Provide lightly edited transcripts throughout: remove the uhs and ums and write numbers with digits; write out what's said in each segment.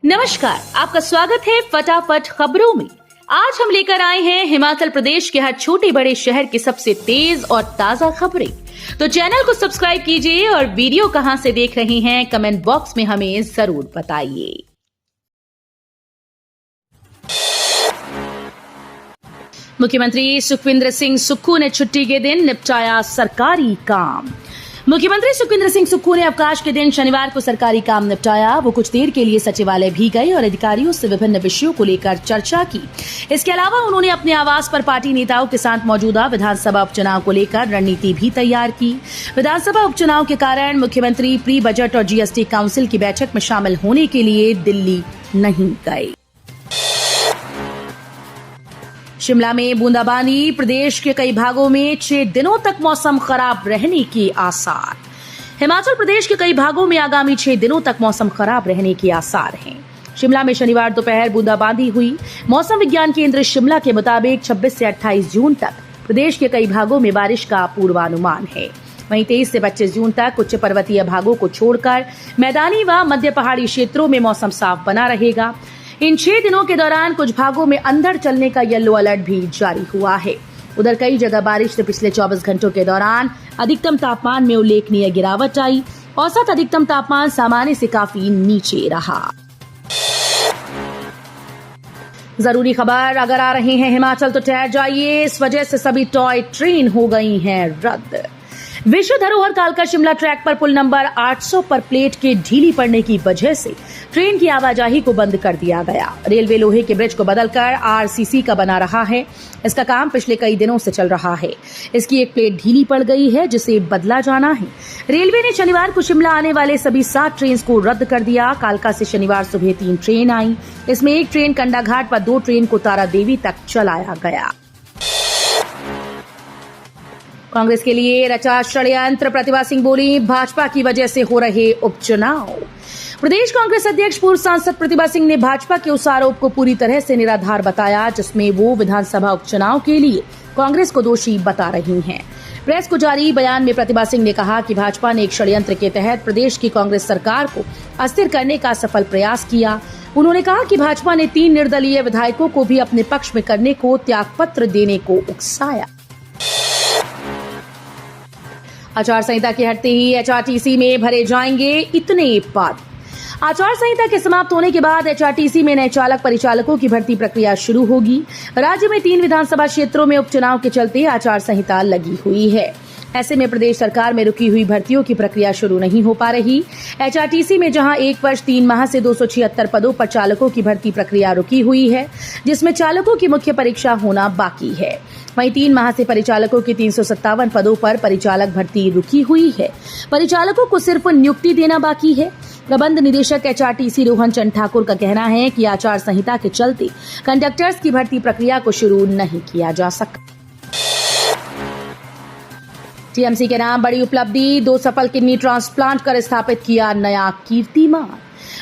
नमस्कार, आपका स्वागत है फटाफट खबरों में। आज हम लेकर आए हैं हिमाचल प्रदेश के हर छोटे बड़े शहर की सबसे तेज और ताजा खबरें। तो चैनल को सब्सक्राइब कीजिए और वीडियो कहां से देख रहे हैं कमेंट बॉक्स में हमें जरूर बताइए। मुख्यमंत्री सुखविंदर सिंह सुक्खू ने छुट्टी के दिन निपटाया सरकारी काम। मुख्यमंत्री सुखविंदर सिंह सुक्खू ने अवकाश के दिन शनिवार को सरकारी काम निपटाया। वो कुछ देर के लिए सचिवालय भी गए और अधिकारियों से विभिन्न विषयों को लेकर चर्चा की। इसके अलावा उन्होंने अपने आवास पर पार्टी नेताओं के साथ मौजूदा विधानसभा उपचुनाव को लेकर रणनीति भी तैयार की। विधानसभा उपचुनाव के कारण मुख्यमंत्री प्री बजट और जीएसटी काउंसिल की बैठक में शामिल होने के लिए दिल्ली नहीं गए। शिमला में बूंदाबांदी, प्रदेश के कई भागों में 6 दिनों तक मौसम खराब रहने के आसार। हिमाचल प्रदेश के कई भागों में आगामी 6 दिनों तक मौसम खराब रहने के आसार हैं। शिमला में शनिवार दोपहर बूंदाबांदी हुई। मौसम विज्ञान केंद्र शिमला के मुताबिक 26 से 28 जून तक प्रदेश के कई भागों में बारिश का पूर्वानुमान है। वहीं 23 से 25 जून तक उच्च पर्वतीय भागों को छोड़कर मैदानी व मध्य पहाड़ी क्षेत्रों में मौसम साफ बना रहेगा। इन 6 दिनों के दौरान कुछ भागों में अंधड़ चलने का येलो अलर्ट भी जारी हुआ है। उधर कई जगह बारिश से पिछले 24 घंटों के दौरान अधिकतम तापमान में उल्लेखनीय गिरावट आई। औसत अधिकतम तापमान सामान्य से काफी नीचे रहा। जरूरी खबर अगर आ रहे हैं हिमाचल तो ठहर जाइए, इस वजह से सभी टॉय ट्रेन हो गई हैं रद्द। विश्व धरोहर कालका शिमला ट्रैक पर पुल नंबर 800 पर प्लेट के ढीली पड़ने की वजह से ट्रेन की आवाजाही को बंद कर दिया गया। रेलवे लोहे के ब्रिज को बदलकर आरसीसी का बना रहा है। इसका काम पिछले कई दिनों से चल रहा है। इसकी एक प्लेट ढीली पड़ गई है जिसे बदला जाना है। रेलवे ने शनिवार को शिमला आने वाले सभी 7 ट्रेन को रद्द कर दिया। कालका से शनिवार सुबह 3 ट्रेन आई। इसमें एक ट्रेन कंडाघाट पर 2 ट्रेन को तारादेवी तक चलाया गया। कांग्रेस के लिए रचा षड्यंत्र, प्रतिभा सिंह बोली, भाजपा की वजह से हो रहे उपचुनाव। प्रदेश कांग्रेस अध्यक्ष पूर्व सांसद प्रतिभा सिंह ने भाजपा के उस आरोप को पूरी तरह से निराधार बताया जिसमें वो विधानसभा उपचुनाव के लिए कांग्रेस को दोषी बता रही हैं। प्रेस को जारी बयान में प्रतिभा सिंह ने कहा कि भाजपा ने एक षड्यंत्र के तहत प्रदेश की कांग्रेस सरकार को अस्थिर करने का सफल प्रयास किया। उन्होंने कहा कि भाजपा ने 3 निर्दलीय विधायकों को भी अपने पक्ष में करने को त्यागपत्र देने को उकसाया। आचार संहिता के हटते ही एचआरटीसी में भरे जाएंगे इतने पद। आचार संहिता के समाप्त होने के बाद एचआरटीसी में नए चालक परिचालकों की भर्ती प्रक्रिया शुरू होगी। राज्य में 3 विधानसभा क्षेत्रों में उपचुनाव के चलते आचार संहिता लगी हुई है। ऐसे में प्रदेश सरकार में रुकी हुई भर्तियों की प्रक्रिया शुरू नहीं हो पा रही। एचआरटीसी में जहां 1 वर्ष 3 माह से 276 पदों पर चालकों की भर्ती प्रक्रिया रुकी हुई है, जिसमें चालकों की मुख्य परीक्षा होना बाकी है, वहीं 3 माह से परिचालकों की 357 पदों पर परिचालक भर्ती रुकी हुई है। परिचालकों को सिर्फ नियुक्ति देना बाकी है। प्रबंध निदेशक एचआरटीसी रोहन चंद ठाकुर का कहना है कि आचार संहिता के चलते कंडक्टर्स की भर्ती प्रक्रिया को शुरू नहीं किया जा सका। टीएमसी के नाम बड़ी उपलब्धि, 2 सफल किडनी ट्रांसप्लांट कर स्थापित किया नया कीर्तिमान।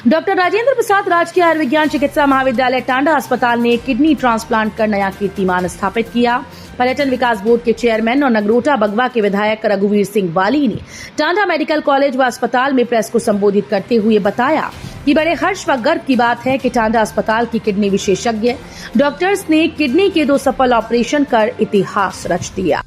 डॉक्टर राजेंद्र प्रसाद राजकीय आयुर्विज्ञान चिकित्सा महाविद्यालय टांडा अस्पताल ने किडनी ट्रांसप्लांट कर नया कीर्तिमान स्थापित किया। पर्यटन विकास बोर्ड के चेयरमैन और नगरोटा बगवा के विधायक रघुवीर सिंह वाली ने टांडा मेडिकल कॉलेज व अस्पताल में प्रेस को संबोधित करते हुए बताया कि बड़े हर्ष व गर्व की बात है कि टांडा अस्पताल की किडनी विशेषज्ञ डॉक्टर्स ने किडनी के 2 सफल ऑपरेशन कर इतिहास रच दिया।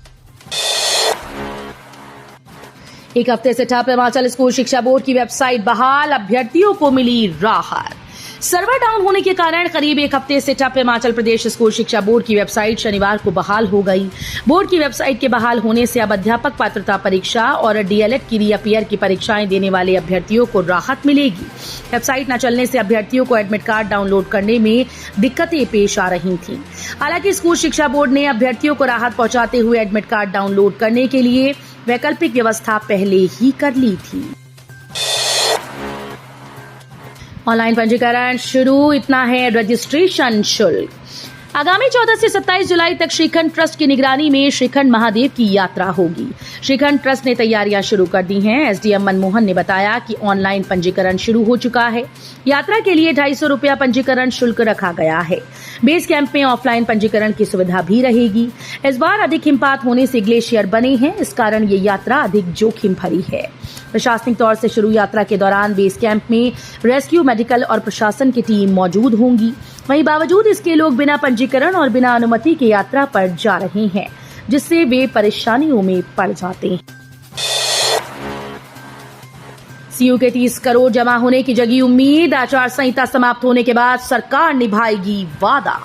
एक हफ्ते से ठप हिमाचल स्कूल शिक्षा बोर्ड की वेबसाइट बहाल, अभ्यर्थियों को मिली राहत। सर्वर डाउन होने के कारण करीब 1 हफ्ते से ठप हिमाचल प्रदेश स्कूल शिक्षा बोर्ड की वेबसाइट शनिवार को बहाल हो गई। बोर्ड की वेबसाइट के बहाल होने से अब अध्यापक पात्रता परीक्षा और डीएलएड की रीअपियर की परीक्षाएं देने वाले अभ्यर्थियों को राहत मिलेगी। वेबसाइट न चलने से अभ्यर्थियों को एडमिट कार्ड डाउनलोड करने में दिक्कतें पेश आ रही थीं। हालांकि स्कूल शिक्षा बोर्ड ने अभ्यर्थियों को राहत पहुंचाते हुए एडमिट कार्ड डाउनलोड करने के लिए वैकल्पिक व्यवस्था पहले ही कर ली थी। ऑनलाइन पंजीकरण शुरू, इतना है रजिस्ट्रेशन शुल्क। आगामी 14 से 27 जुलाई तक श्रीखंड ट्रस्ट की निगरानी में श्रीखंड महादेव की यात्रा होगी। श्रीखंड ट्रस्ट ने तैयारियां शुरू कर दी हैं। एसडीएम मनमोहन ने बताया कि ऑनलाइन पंजीकरण शुरू हो चुका है। यात्रा के लिए 250 रुपया पंजीकरण शुल्क रखा गया है। बेस कैंप में ऑफलाइन पंजीकरण की सुविधा भी रहेगी। इस बार अधिक हिमपात होने से ग्लेशियर बने हैं, इस कारण ये यात्रा अधिक जोखिम भरी है। प्रशासनिक तौर से शुरू यात्रा के दौरान बेस कैंप में रेस्क्यू, मेडिकल और प्रशासन की टीम मौजूद होंगी। वहीं बावजूद इसके लोग बिना पंजीकरण और बिना अनुमति के यात्रा पर जा रहे हैं, जिससे वे परेशानियों में पड़ जाते हैं। सीयू के 30 करोड़ जमा होने की जगी उम्मीद, आचार संहिता समाप्त होने के बाद सरकार निभाएगी वादा।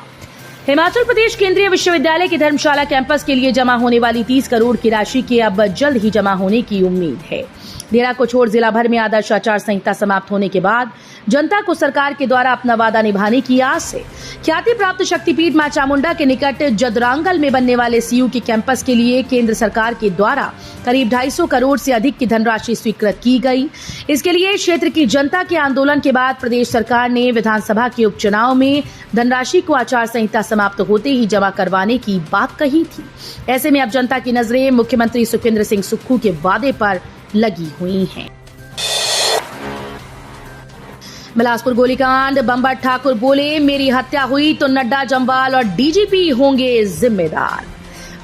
हिमाचल प्रदेश केंद्रीय विश्वविद्यालय के धर्मशाला कैंपस के लिए जमा होने वाली 30 करोड़ की राशि के अब जल्द ही जमा होने की उम्मीद है। देरा को छोड़ जिला भर में आदर्श आचार संहिता समाप्त होने के बाद जनता को सरकार के द्वारा अपना वादा निभाने की आस है। ख्याति प्राप्त शक्तिपीठ मां चामुंडा के निकट जदरांगल में बनने वाले सीयू के कैंपस के लिए केंद्र सरकार के द्वारा करीब 250 करोड़ से अधिक की धनराशि स्वीकृत की गई। इसके लिए क्षेत्र की जनता के आंदोलन के बाद प्रदेश सरकार ने विधानसभा के उपचुनाव में धनराशि को आचार संहिता समाप्त होते ही जमा करवाने की बात कही थी। ऐसे में अब जनता की नजरें मुख्यमंत्री सुखविंदर सिंह सुक्खू के वादे पर लगी हुई हैं। बिलासपुर गोलीकांड, बंबर ठाकुर बोले मेरी हत्या हुई तो नड्डा, जम्वाल और डीजीपी होंगे जिम्मेदार।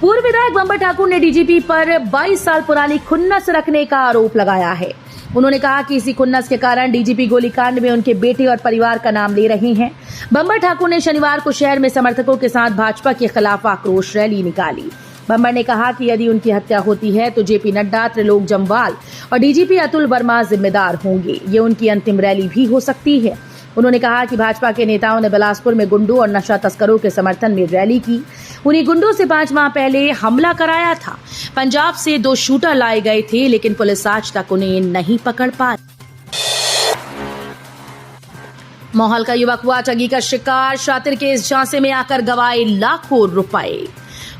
पूर्व विधायक बंबर ठाकुर ने डीजीपी पर 22 साल पुरानी खुन्नस रखने का आरोप लगाया है। उन्होंने कहा कि इसी खुन्नस के कारण डीजीपी गोलीकांड में उनके बेटे और परिवार का नाम ले रहे हैं। बंबर ठाकुर ने शनिवार को शहर में समर्थकों के साथ भाजपा के खिलाफ आक्रोश रैली निकाली। बंबर ने कहा कि यदि उनकी हत्या होती है तो जेपी नड्डा, त्रिलोक जम्वाल और डीजीपी अतुल वर्मा जिम्मेदार होंगे। ये उनकी अंतिम रैली भी हो सकती है। उन्होंने कहा कि भाजपा के नेताओं ने बिलासपुर में गुंडों और नशा तस्करों के समर्थन में रैली की। उन्हीं गुंडों से 5 माह पहले हमला कराया था। पंजाब से 2 शूटर लाए गए थे, लेकिन पुलिस आज तक उन्हें नहीं पकड़ पाई। मोहाल का युवक हुआ ठगी का शिकार, शातिर के इस झांसे में आकर गवाए लाखों रुपए।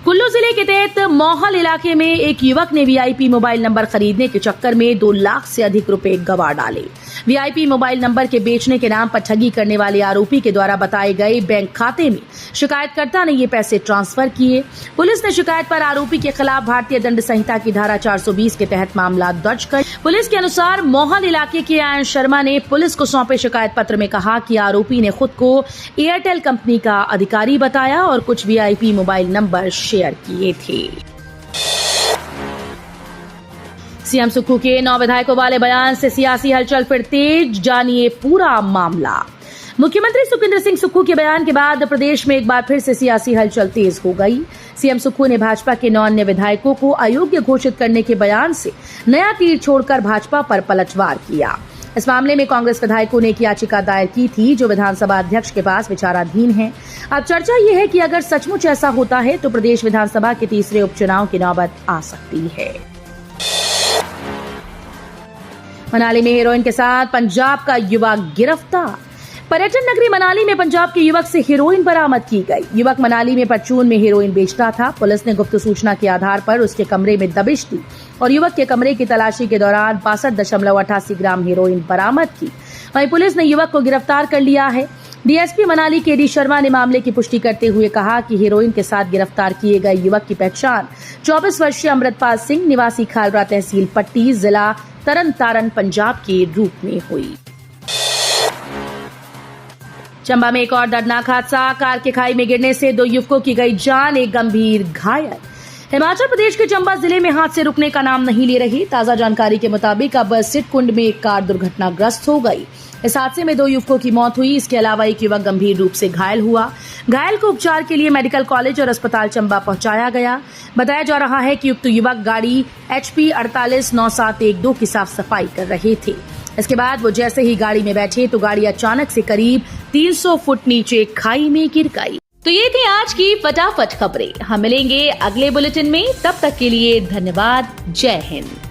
कुल्लू जिले के तहत मोहाल इलाके में एक युवक ने वीआईपी मोबाइल नंबर खरीदने के चक्कर में 2 लाख से अधिक रुपए गंवा डाले। वीआईपी मोबाइल नंबर के बेचने के नाम पर ठगी करने वाले आरोपी के द्वारा बताए गए बैंक खाते में शिकायतकर्ता ने ये पैसे ट्रांसफर किए। पुलिस ने शिकायत पर आरोपी के खिलाफ भारतीय दंड संहिता की धारा 420 के तहत मामला दर्ज कर। पुलिस के अनुसार मोहाल इलाके के आयन शर्मा ने पुलिस को सौंपे शिकायत पत्र में कहा कि आरोपी ने खुद को एयरटेल कंपनी का अधिकारी बताया और कुछ वीआईपी मोबाइल नंबर शेयर किए थे। सीएम सुक्खू के 9 विधायकों वाले बयान से सियासी हलचल फिर तेज, जानिए पूरा मामला। मुख्यमंत्री सुखविंदर सिंह सुक्खू के बयान के बाद प्रदेश में एक बार फिर से सियासी हलचल तेज हो गई। सीएम सुक्खू ने भाजपा के 9 अन्य विधायकों को अयोग्य घोषित करने के बयान से नया तीर छोड़कर भाजपा पर पलटवार किया। इस मामले में कांग्रेस विधायकों ने एक याचिका दायर की थी, जो विधानसभा अध्यक्ष के पास विचाराधीन है। अब चर्चा यह है कि अगर सचमुच ऐसा होता है तो प्रदेश विधानसभा के तीसरे उपचुनाव की नौबत आ सकती है। मनाली में हेरोइन के साथ पंजाब का युवक गिरफ्तार। पर्यटन नगरी मनाली में पंजाब के युवक से हेरोइन बरामद की गई। युवक मनाली में परचून में हेरोइन बेचता था। पुलिस ने गुप्त सूचना के आधार पर उसके कमरे में दबिश दी और युवक के कमरे की तलाशी के दौरान 62.88 ग्राम हेरोइन बरामद की। वहीं पुलिस ने युवक को गिरफ्तार कर लिया है। डीएसपी मनाली केडी शर्मा ने मामले की पुष्टि करते हुए कहा कि हेरोइन के साथ गिरफ्तार किए गए युवक की पहचान 24 वर्षीय अमृतपाल सिंह, निवासी खालरा तहसील पट्टी, जिला तरन तारन, पंजाब के रूप में हुई। चंबा में एक और दर्दनाक हादसा, कार के खाई में गिरने से 2 युवकों की गई जान, एक गंभीर घायल। हिमाचल प्रदेश के चंबा जिले में हादसे रुकने का नाम नहीं ले रही। ताजा जानकारी के मुताबिक अब सिटकुंड में एक कार दुर्घटनाग्रस्त हो गई। इस हादसे में 2 युवकों की मौत हुई। इसके अलावा एक युवक गंभीर रूप से घायल हुआ। घायल को उपचार के लिए मेडिकल कॉलेज और अस्पताल चंबा पहुंचाया गया। बताया जा रहा है कि उक्त युवक गाड़ी HP 489712 की साफ सफाई कर रहे थे। इसके बाद वो जैसे ही गाड़ी में बैठे तो गाड़ी अचानक से करीब 300 फुट नीचे खाई में गिर गई। तो ये थी आज की फटाफट खबरें। हम मिलेंगे अगले बुलेटिन में, तब तक के लिए धन्यवाद। जय हिंद।